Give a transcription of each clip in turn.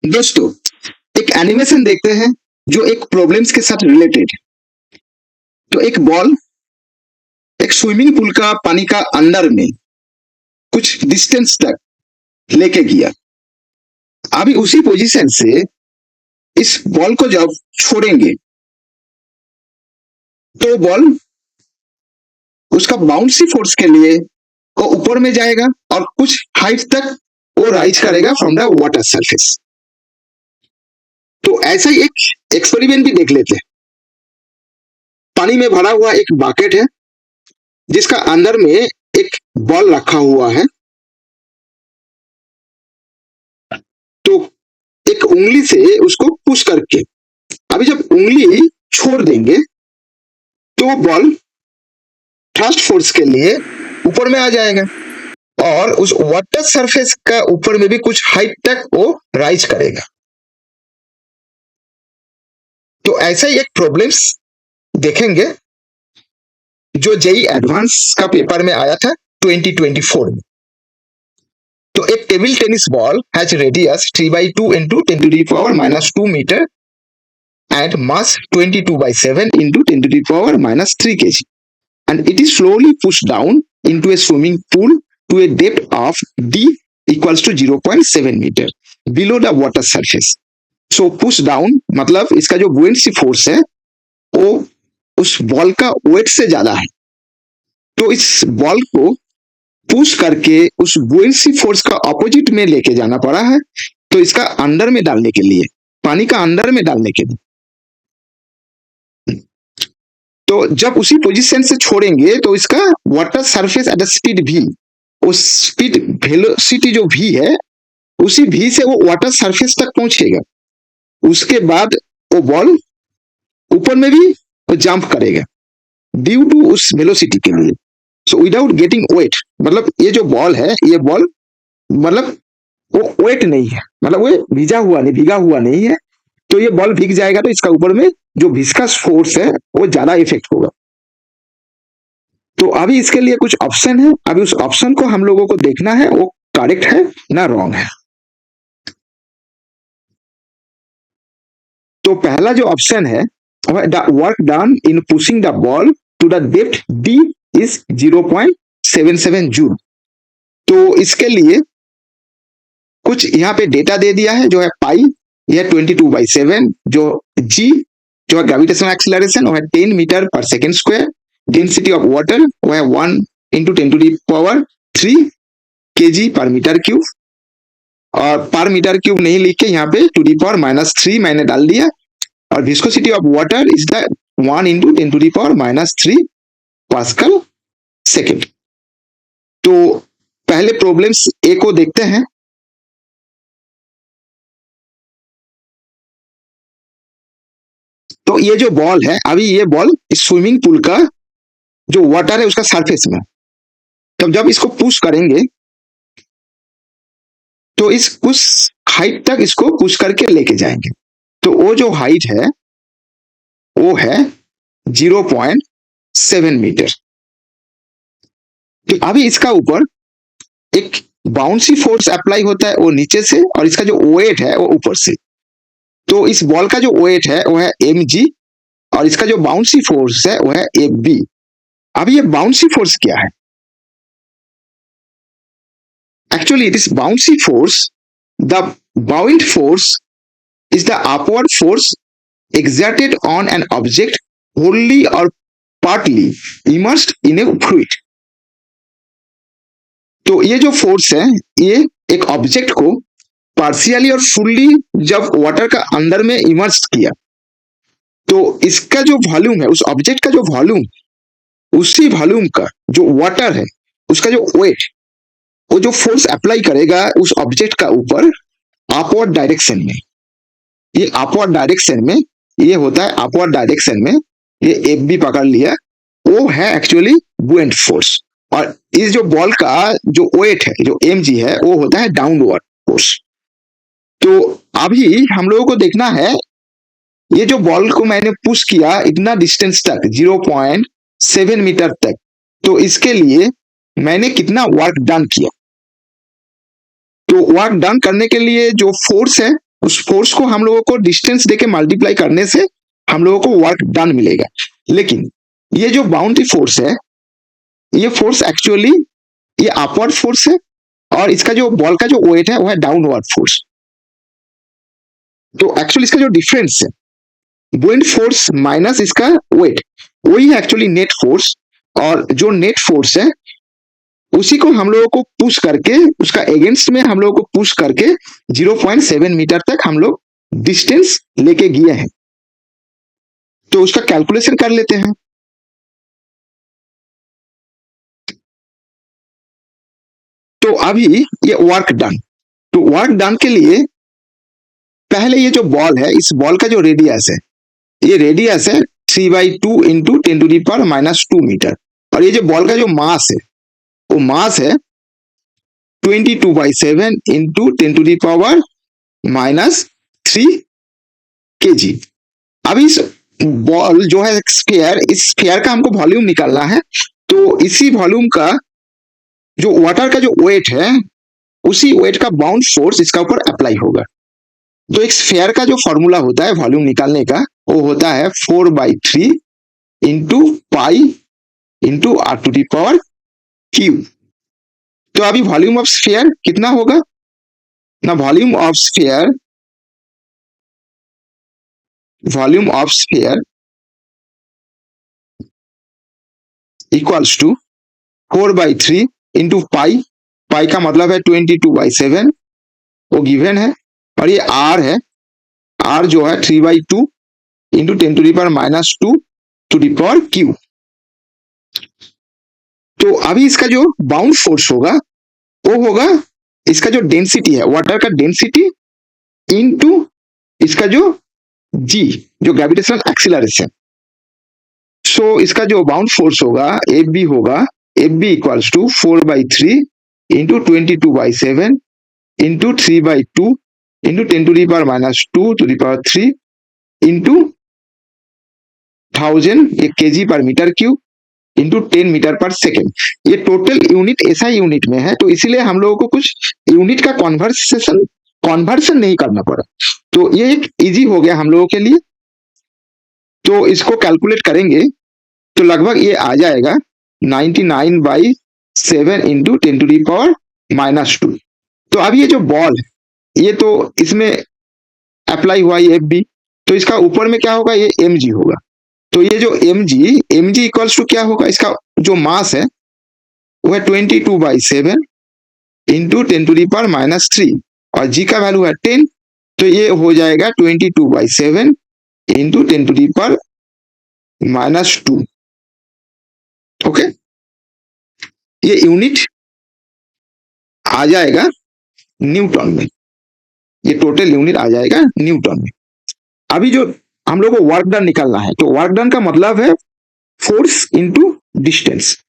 दोस्तों, एक एनिमेशन देखते हैं जो एक प्रॉब्लम्स के साथ रिलेटेड। तो एक बॉल एक स्विमिंग पूल का पानी का अंदर में कुछ डिस्टेंस तक लेके गया। अभी उसी पोजीशन से इस बॉल को जब छोड़ेंगे तो बॉल उसका बाउंसी फोर्स के लिए वो ऊपर में जाएगा और कुछ हाइट तक वो राइज करेगा फ्रॉम द वाटर सरफेस। तो ऐसा ही एक एक्सपेरिमेंट भी देख लेते हैं। पानी में भरा हुआ एक बकेट है जिसका अंदर में एक बॉल रखा हुआ है। तो एक उंगली से उसको पुश करके अभी जब उंगली छोड़ देंगे तो बॉल थ्रस्ट फोर्स के लिए ऊपर में आ जाएगा और उस वाटर सरफेस का ऊपर में भी कुछ हाइट तक वो राइज करेगा। तो ऐसा ही एक प्रॉब्लम्स देखेंगे जो जेई एडवांस का पेपर में आया था 2024 में। तो एक table tennis ball has radius 3/2 into 10⁻⁻2 metre and mass 22/7 into 10⁻³ kg, and it is slowly pushed down into a swimming pool to a depth of d equals to 0.7 meter below the water surface. So push down मतलब इसका जो buoyancy force है वो उस ball का wait से ज्यादा है। तो इस बॉल को पुश करके उस buoyancy फोर्स का ऑपोजिट में लेके जाना पड़ा है। तो इसका अंदर में डालने के लिए, पानी का अंदर में डालने के लिए, तो जब उसी पोजीशन से छोड़ेंगे तो इसका water surface at speed v, उस स्पीड वेलोसिटी जो v है उसी v से वो वाटर सरफेस तक पहुंचेगा। उसके बाद वो बॉल ऊपर में भी वो जंप करेगा ड्यू टू उस वेलोसिटी के लिए। सो विदाउट गेटिंग वेट, मतलब ये जो बॉल है ये बॉल मतलब वो वेट नहीं है, मतलब वो भीगा हुआ नहीं है। तो ये बॉल भीग जाएगा तो इसका ऊपर में जो विस्कस फोर्स है वो ज्यादा इफेक्ट होगा। तो अभी इसके लिए कुछ ऑप्शन है, अभी उस ऑप्शन को हम लोगों को देखना है वो करेक्ट है ना रॉन्ग है। तो पहला जो ऑप्शन है the work done in pushing the ball to the depth d is 0.77 joule. तो इसके लिए कुछ यहाँ पे डेटा दे दिया है जो है पाई, यह 22/7, जो g जो है ग्रेविटेशनल एक्सीलरेशन वो है 10 metre per second square, density of water वो है 1 into 10⁻³ kg पर मीटर क्यूब, और पर मीटर क्यूब नहीं लिख के यहाँ पे 2⁻³ मैंने डाल दिया, और viscosity of water is the 1 into 10⁻³ pascal second. तो पहले प्रॉब्लम्स ए को देखते हैं। तो ये जो बॉल है, अभी ये बॉल स्विमिंग पूल का जो वाटर है उसका सरफेस में, तब जब इसको पुश करेंगे तो इस कुछ हाइट तक इसको पुश करके लेके जाएंगे। तो वो जो हाइट है वो है 0.7 मीटर। तो अभी इसका ऊपर एक बाउंसी फोर्स अप्लाई होता है वो नीचे से, और इसका जो वेट है वो ऊपर से। तो इस बॉल का जो वेट है वो है mg और इसका जो बाउंसी फोर्स है वो है fb। अभी ये बाउंसी फोर्स क्या है? Actually, it is bouncy force. The buoyant force is the upward force exerted on an object wholly or partly immersed in a fluid. तो ये जो फोर्स है ये एक ऑब्जेक्ट को पार्शियली और फुल्ली जब वाटर का अंदर में इमर्स किया तो इसका जो वॉल्यूम है, उस ऑब्जेक्ट का जो वॉल्यूम, उसी वॉल्यूम का जो वाटर है उसका जो वेट, वो जो फोर्स अप्लाई करेगा उस ऑब्जेक्ट का ऊपर अपवर्ड डायरेक्शन में, ये अपवर्ड डायरेक्शन में ये होता है, अपवर्ड डायरेक्शन में ये एफ बी पकड़ लिया, वो है एक्चुअली बुएंट फोर्स। और इस जो बॉल का जो वेट है जो एम जी है वो होता है डाउनवर्ड फोर्स। तो अभी हम लोगों को देखना है ये जो बॉल को मैंने पुश किया इतना डिस्टेंस तक 0.7 मीटर तक, तो इसके लिए मैंने कितना वर्क डन किया। तो वर्क डन करने के लिए जो फोर्स है उस फोर्स को हम लोगों को डिस्टेंस देके मल्टीप्लाई करने से हम लोगों को वर्क डन मिलेगा। लेकिन ये जो बाउंड्री फोर्स है, ये फोर्स एक्चुअली ये अपवर्ड फोर्स है, और इसका जो बॉल का जो वेट है वो है डाउनवर्ड फोर्स। तो एक्चुअली इसका जो डिफरेंस है, बुएंट फोर्स माइनस इसका वेट, वही है एक्चुअली नेट फोर्स। और जो नेट फोर्स है उसी को हम लोगों को पुश करके, उसका अगेंस्ट में हम लोगों को पुश करके 0.7 मीटर तक हम लोग डिस्टेंस लेके गए हैं। तो उसका कैलकुलेशन कर लेते हैं। तो अभी ये वर्क डन, तो वर्क डन के लिए पहले ये जो बॉल है, इस बॉल का जो रेडियस है, ये रेडियस है 3/2 इंटू 10⁻⁻² मीटर। और ये जो बॉल का जो मास है, वो मास है 22/7 इंटू 10⁻³ kg। अब इस बॉल जो है स्फीयर, इस स्फीयर का हमको वॉल्यूम निकालना है। तो इसी वॉल्यूम का जो वाटर का जो वेट है, उसी वेट का बाउंड फोर्स इसका ऊपर अप्लाई होगा। तो एक स्फीयर का जो फॉर्मूला होता है वॉल्यूम निकालने का, वो होता है 4/3 इंटू पाई इंटू r⁻³ तो अभी वॉल्यूम ऑफ स्फीयर कितना होगा ना, volume of sphere equals to 4/3 into pi, pi का मतलब है 22/7, वो गिवन है। और ये आर है, आर जो है 3/2 इंटू 10⁻² तो अभी इसका जो बाउंड फोर्स होगा वो होगा इसका जो डेंसिटी है, वाटर का डेंसिटी, इनटू इसका जो जी, जो ग्रेविटेशनल एक्सीलरेशन। सो इसका जो बाउंड फोर्स होगा एफ बी होगा, F B equals to 4/3 into 22/7 into 3/2 into 10⁻² into 1000 ये KG per metre cube into 10 metre per second. ये टोटल यूनिट एसआई यूनिट में है, तो इसीलिए हम लोगों को कुछ यूनिट का कॉन्वर्सन नहीं करना पड़ा। तो ये एक इजी हो गया हम लोगों के लिए। तो इसको कैलकुलेट करेंगे तो लगभग ये आ जाएगा 99/7 इंटू 10⁻²। तो अब ये जो बॉल है, ये तो इसमें अप्लाई हुआ एफ बी, तो इसका ऊपर में क्या होगा, ये एम जी होगा। तो ये जो एम जी इक्वल्स टू क्या होगा, इसका जो मास है वो है 22/7 इंटू 10⁻³ और जी का वैल्यू है 10, तो ये हो जाएगा 22/7 इंटू 10⁻²। ओके, ये यूनिट आ जाएगा न्यूटन में, ये टोटल यूनिट आ जाएगा न्यूटन में। अभी जो हम लोग को वर्क डन निकालना है, तो वर्क डन का मतलब है फोर्स इनटू डिस्टेंस।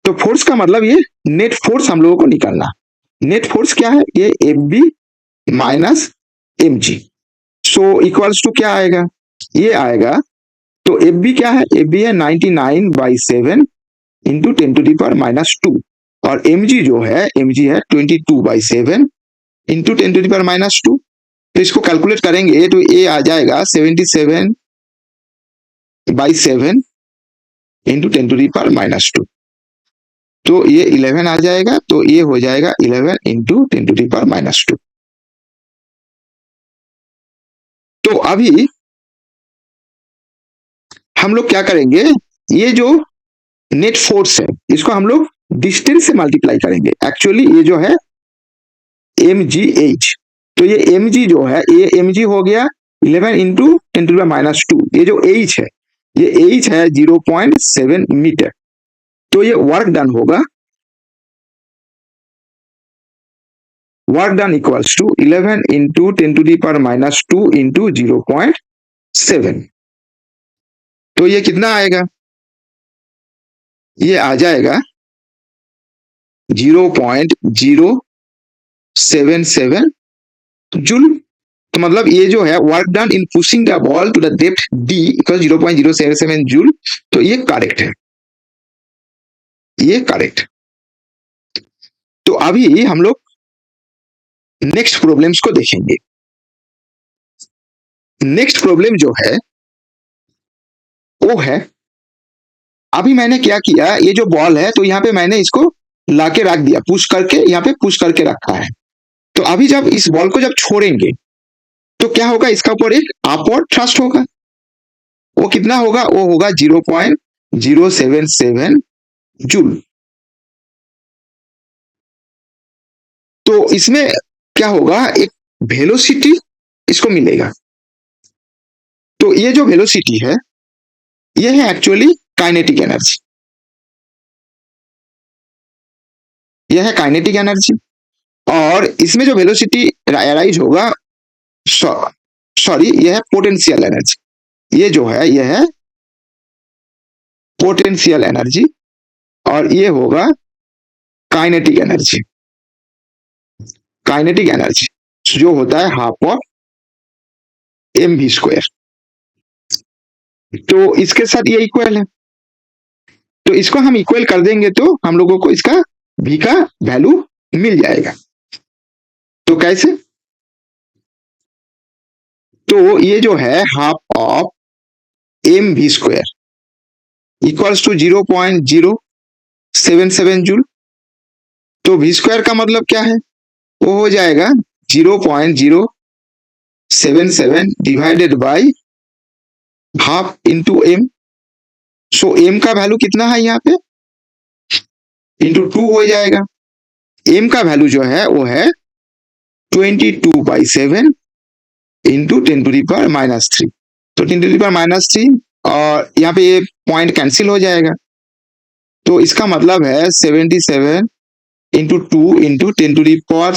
तो फोर्स का मतलब ये नेट फोर्स हम लोगों को निकालना। नेट फोर्स क्या है, ये F B minus M G. So equals to क्या आएगा, ये आएगा, तो एफ बी क्या है, एफ बी है 99/7 इंटू 10⁻² और एम जी जो है, एम जी है 22/7 इंटू 10⁻²। तो इसको कैलकुलेट करेंगे तो ये आ जाएगा 77/7 इंटू 10⁻²। तो ये 11 आ जाएगा, तो ये हो जाएगा 11 इंटू 10⁻²। तो अभी हम लोग क्या करेंगे, ये जो नेट फोर्स है इसको हम लोग डिस्टेंस से मल्टीप्लाई करेंगे। एक्चुअली ये जो है एम जी एच, तो ये एम जी जो है, ये एम जी हो गया 11 इंटू 10⁻²। ये जो एच है, ये एच है 0.7 मीटर। तो ये वर्क डन होगा, work done equals to 11 into 10⁻² into 0.7। तो ये कितना आएगा, ये आ जाएगा 0.077 जूल। तो मतलब ये जो है work done in pushing the ball to the depth D equal 0.077 joule. तो ये करेक्ट है, ये करेक्ट। तो अभी हम लोग नेक्स्ट प्रॉब्लम्स को देखेंगे। नेक्स्ट प्रॉब्लम जो है वो है, अभी मैंने क्या किया, ये जो बॉल है तो यहाँ पे मैंने इसको लाके रख दिया, पुश करके यहाँ पे पुश करके रखा है। तो अभी जब इस बॉल को जब छोड़ेंगे तो क्या होगा, इसका ऊपर एक अपवर्ड थ्रस्ट होगा। वो कितना होगा, वो होगा 0.077 जूल। तो इसमें क्या होगा, एक वेलोसिटी इसको मिलेगा। तो ये जो वेलोसिटी है ये है एक्चुअली काइनेटिक एनर्जी, यह है काइनेटिक एनर्जी। और इसमें जो वेलोसिटी राइज होगा, सॉरी यह है पोटेंशियल एनर्जी, ये जो है यह है पोटेंशियल एनर्जी, और ये होगा काइनेटिक एनर्जी। काइनेटिक एनर्जी जो होता है हाफ ऑफ mv²। तो इसके साथ ये इक्वल है, तो इसको हम इक्वल कर देंगे तो हम लोगों को इसका v का वैल्यू मिल जाएगा। तो कैसे, तो ये जो है half of mv² equals to 0.077 joule. तो v² का मतलब क्या है, वो हो जाएगा 0.077 divided by half into M. So M का वैल्यू कितना है यहाँ पे, इंटू 2 हो जाएगा। एम का वैल्यू जो है वो है 22/7 इंटू 10⁻³ तो 10⁻³ और यहाँ पे ये पॉइंट कैंसिल हो जाएगा। तो इसका मतलब है 77 इंटू 2 इंटू 10⁻³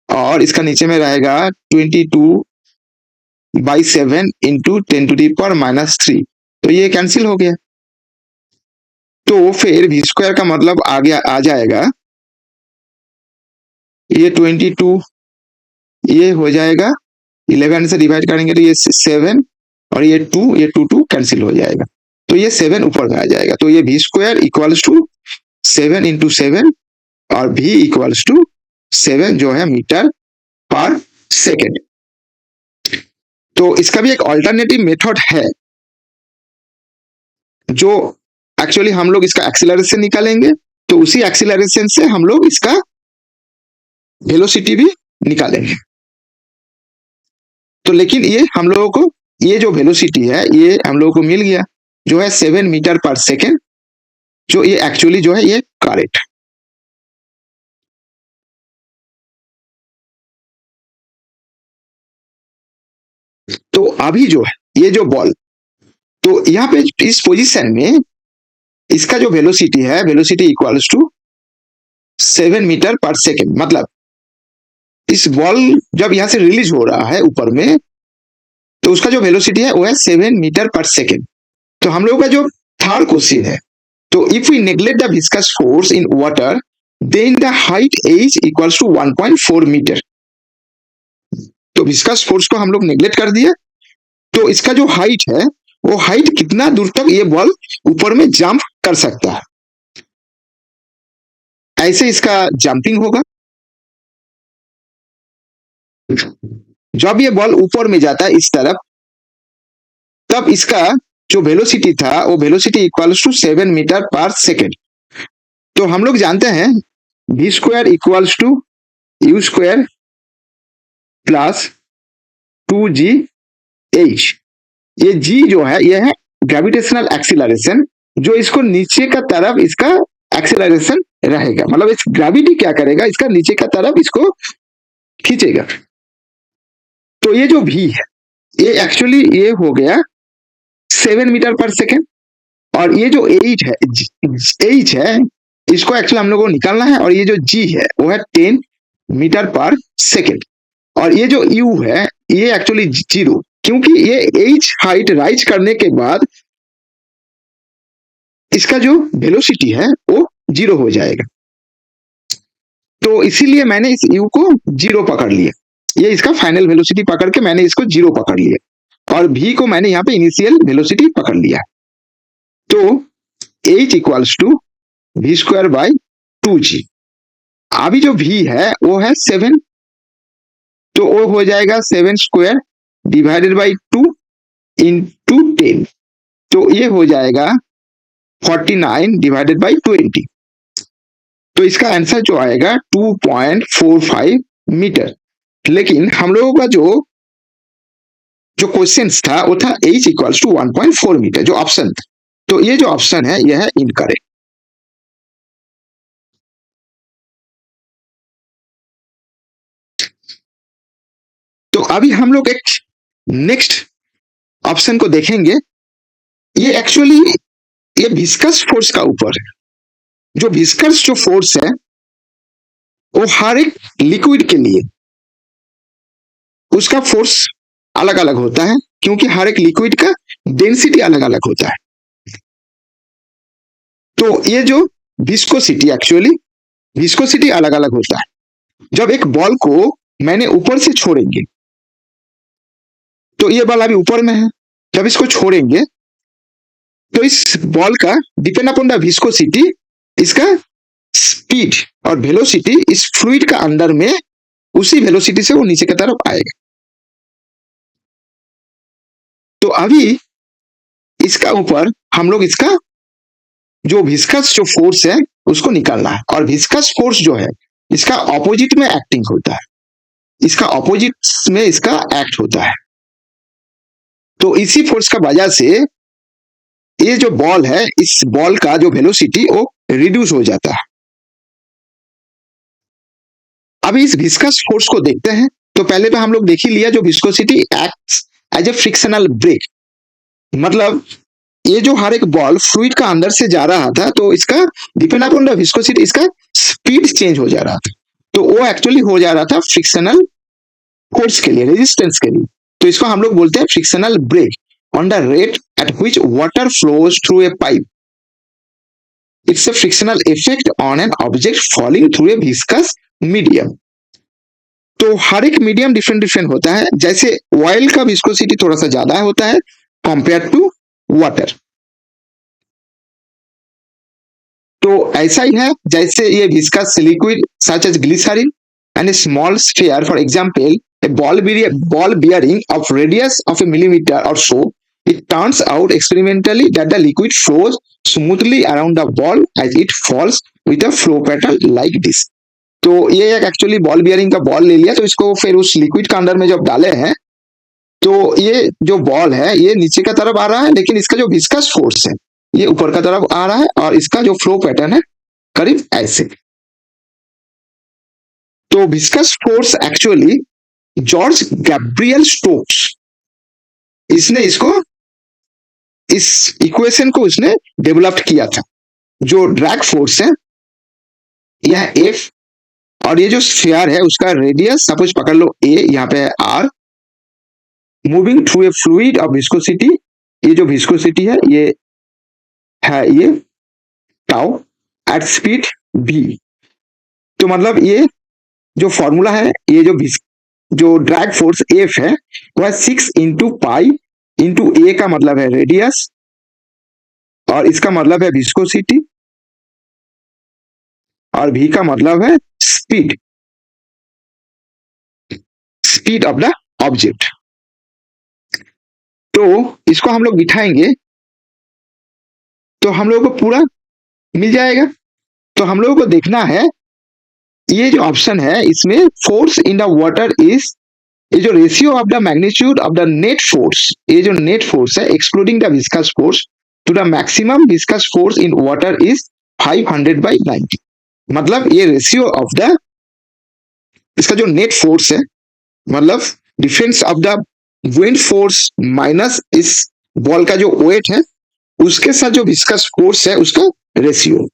और इसका नीचे में रहेगा 22/7 इंटू 10⁻³ तो ये कैंसिल हो गया। तो फिर v² का मतलब आगे आ जाएगा, ये 22, ये हो जाएगा 11 से डिवाइड करेंगे तो ये 7 और ये 2 कैंसिल हो जाएगा, तो ये 7 ऊपर में आ जाएगा। तो ये v² इक्वल्स टू 7 इंटू 7 और v इक्वल्स टू 7 जो है मीटर पर सेकेंड। तो इसका भी एक ऑल्टरनेटिव मेथड है, जो एक्चुअली हम लोग इसका एक्सीलरेशन निकालेंगे तो उसी एक्सीलरेशन से हम लोग इसका वेलोसिटी भी निकालेंगे। तो लेकिन ये हम लोगों को, ये जो वेलोसिटी है ये हम लोगों को मिल गया जो है 7 मीटर पर सेकेंड, जो ये एक्चुअली जो है ये करेक्ट। तो अभी जो है ये जो बॉल, तो यहाँ पे इस पोजीशन में इसका जो वेलोसिटी है, velocity equals to 7 metre per second. मतलब इस बॉल जब यहाँ से रिलीज हो रहा है ऊपर में तो उसका जो वेलोसिटी है वो है 7 मीटर पर सेकेंड। तो हम लोगों का जो थर्ड क्वेश्चन है, तो if we neglect the viscous force in water then the height h equals to 1.4 metre. तो विस्कस फोर्स को हम लोग नेग्लेक्ट कर दिए, तो इसका जो हाइट है वो हाइट कितना दूर तक ये बॉल ऊपर में जंप कर सकता है, ऐसे इसका जंपिंग होगा। जब ये बॉल ऊपर में जाता है इस तरफ, तब इसका जो वेलोसिटी था वो velocity equals to 7 metre per second. तो हम लोग जानते हैं v² equals to u² plus 2gh। ये g जो है ये है ग्रेविटेशनल एक्सीलरेशन, जो इसको नीचे का तरफ इसका एक्सीलरेशन रहेगा। मतलब इस ग्रेविटी क्या करेगा, इसका नीचे का तरफ इसको खींचेगा। तो ये जो v है ये एक्चुअली ये हो गया 7 मीटर पर सेकेंड, और ये जो h है इसको एक्चुअली हम लोग को निकालना है, और ये जो g है वो है 10 मीटर पर सेकेंड, और ये जो u है ये एक्चुअली 0, क्योंकि ये h हाइट राइज करने के बाद इसका जो वेलोसिटी है वो 0 हो जाएगा। तो इसीलिए मैंने इस u को 0 पकड़ लिया, ये इसका फाइनल वेलोसिटी पकड़ के मैंने इसको 0 पकड़ लिया, और v को मैंने यहाँ पे इनिशियल वेलोसिटी पकड़ लिया। तो h equals to v² by 2g। अभी जो v है वो है 7 तो वो हो जाएगा 7² डिवाइडेड बाई 2 इंटू 10, तो ये हो जाएगा 49 डिवाइडेड बाई 20। तो इसका आंसर जो आएगा 2.45 मीटर। लेकिन हम लोगों का जो जो क्वेश्चन था वो था h इक्वल्स टू 1.4 मीटर, जो ऑप्शन था। तो ये जो ऑप्शन है यह है इनकरेक्ट। तो अभी हम लोग एक नेक्स्ट ऑप्शन को देखेंगे। ये एक्चुअली ये विस्कस फोर्स का ऊपर है। जो विस्कस जो फोर्स है वो हर एक लिक्विड के लिए उसका फोर्स अलग अलग होता है, क्योंकि हर एक लिक्विड का डेंसिटी अलग अलग होता है। तो ये जो विस्कोसिटी एक्चुअली विस्कोसिटी अलग अलग होता है। जब एक बॉल को मैंने ऊपर से छोड़ेंगे, तो ये बॉल अभी ऊपर में है, जब इसको छोड़ेंगे तो इस बॉल का डिपेंड अपॉन द विस्कोसिटी, इसका स्पीड और वेलोसिटी इस फ्लूइड का अंदर में उसी वेलोसिटी से वो नीचे की तरफ आएगा। तो अभी इसका ऊपर हम लोग इसका जो विस्कस जो फोर्स है उसको निकालना है, और विस्कस फोर्स जो है इसका ऑपोजिट में एक्टिंग होता है, इसका ऑपोजिट में इसका एक्ट होता है। तो इसी फोर्स का वजह से ये जो बॉल है इस बॉल का जो वेलोसिटी वो रिड्यूस हो जाता है। अभी इस विस्कस फोर्स को देखते हैं। तो पहले तो हम लोग देख ही लिया जो viscosity acts as a frictional brake, मतलब ये जो हर एक बॉल फ्लूइड का अंदर से जा रहा था तो इसका डिपेंड अपॉन द विस्कोसिटी इसका स्पीड चेंज हो जा रहा था, तो वो एक्चुअली हो जा रहा था फ्रिक्शनल फोर्स के लिए, रेजिस्टेंस के लिए। तो इसको हम लोग बोलते हैं frictional brake on the rate at which water flows through a pipe. It's a frictional effect on an object falling through a viscous medium. तो हर एक मीडियम डिफरेंट डिफरेंट होता है। जैसे ऑयल का विस्कोसिटी थोड़ा सा ज्यादा होता है कंपेयर टू वाटर। तो ऐसा ही है जैसे ये viscous liquid such as glycerine and a small sphere, for example a ball bearing of radius of a millimeter or so, it turns out experimentally that the liquid flows smoothly around the ball as it falls with a flow pattern like this। तो ये एक actually ball bearing का ball ले लिया, तो इसको फिर उस लिक्विड का अंदर में जब डाले हैं तो ये जो बॉल है ये नीचे का तरफ आ रहा है, लेकिन इसका जो विस्कस फोर्स है ये ऊपर का तरफ आ रहा है, और इसका जो फ्लो पैटर्न है करीब ऐसे। तो viscous force actually George Gabriel Stokes इसने इसको इस इक्वेशन को इसने डेवलप किया था। जो ड्रैग फोर्स है यह एफ, और ये जो स्फीयर है उसका रेडियस सपोज पकड़ लो ए, यहाँ पे R, moving through a fluid of viscosity, ये जो विस्कोसिटी है ये टाउ एट स्पीड v। तो मतलब ये जो फॉर्मूला है, ये जो ड्रैग फोर्स एफ है वह 6 इंटू पाई इंटू ए का मतलब है रेडियस, और इसका मतलब है विस्कोसिटी, और v का मतलब है speed, speed of the object. तो इसको हम लोग बिठाएंगे तो हम लोगों को पूरा मिल जाएगा। तो हम लोगों को देखना है ये जो ऑप्शन है इसमें force in the water is, ये जो ratio of the magnitude of the net force, ये जो नेट फोर्स है excluding the viscous force to the maximum viscous force in water is 500/90। मतलब ये रेशियो ऑफ द इसका जो नेट फोर्स है, मतलब difference of the wind force minus इस बॉल का जो वेट है उसके साथ जो विस्कस फोर्स है उसका रेशियो।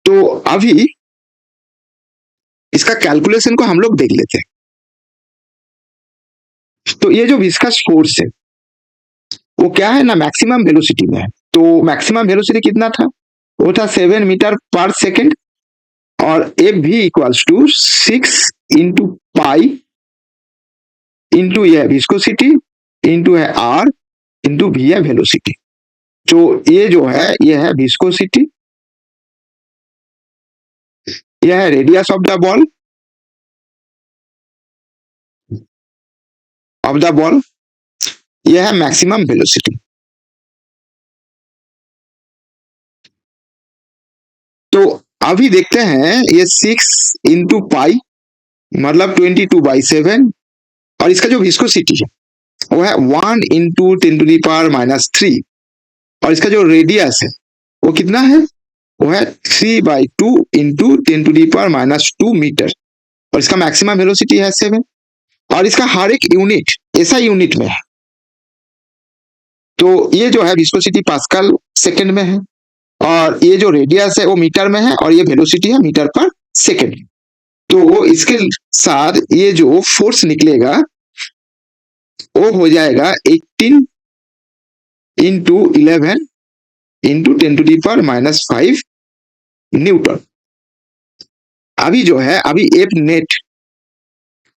तो अभी इसका कैलकुलेशन को हम लोग देख लेते हैं। तो ये जो विस्कस फोर्स है वो क्या है ना, मैक्सिमम वेलोसिटी में है। तो मैक्सिमम वेलोसिटी कितना था, वो था 7 मीटर पर सेकेंड, और एफ भी equals to 6 into pi into यह विस्कोसिटी इंटू है आर इंटू भी है वेलोसिटी। तो ये जो है ये है विस्कोसिटी, यह है रेडियस ऑफ द बॉल, यह है मैक्सिमम वेलोसिटी। तो अभी देखते हैं ये 6 × पाई मतलब 22/7, और इसका जो विस्कोसिटी है वो है 1 × 10⁻³ और इसका जो रेडियस है वो कितना है, वो है 3/2 × 10⁻² मीटर, और इसका मैक्सिमम वेलोसिटी है 7, और इसका हर एक यूनिट ऐसा यूनिट में है। तो ये जो है विस्कोसिटी पास्कल सेकंड में है, और ये जो रेडियस है वो मीटर में है, और ये वेलोसिटी है मीटर पर सेकंड। तो इसके साथ ये जो फोर्स निकलेगा वो हो जाएगा 18 × 11 × 10⁻⁵ न्यूटन। अभी जो है अभी एफ नेट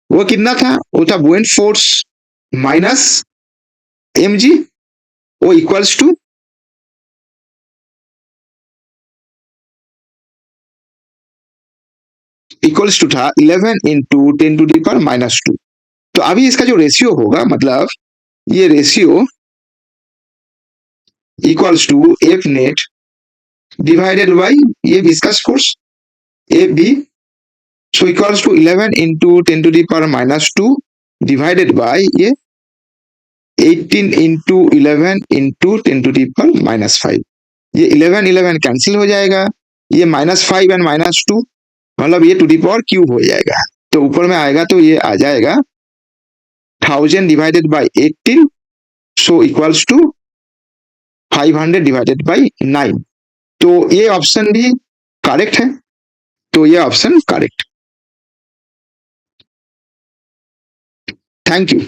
वो कितना था, वो था बुएंट फोर्स माइनस mg, वो इक्वल्स टू था 11 × 10⁻²। तो अभी इसका जो रेशियो होगा, मतलब ये ratio equals to F net divided by ये viscous force F B, so equals to 11 × 10⁻² divided by ये 18 × 11 × 10⁻⁵। ये 11 कैंसिल हो जाएगा, ये -5 एंड -2 मतलब ये टू दी पावर क्यूब हो जाएगा। तो ऊपर में आएगा तो ये आ जाएगा 1000 divided by 18, so equals to 500 divided by 9। तो ये ऑप्शन भी करेक्ट है, तो ये ऑप्शन करेक्ट। Thank you.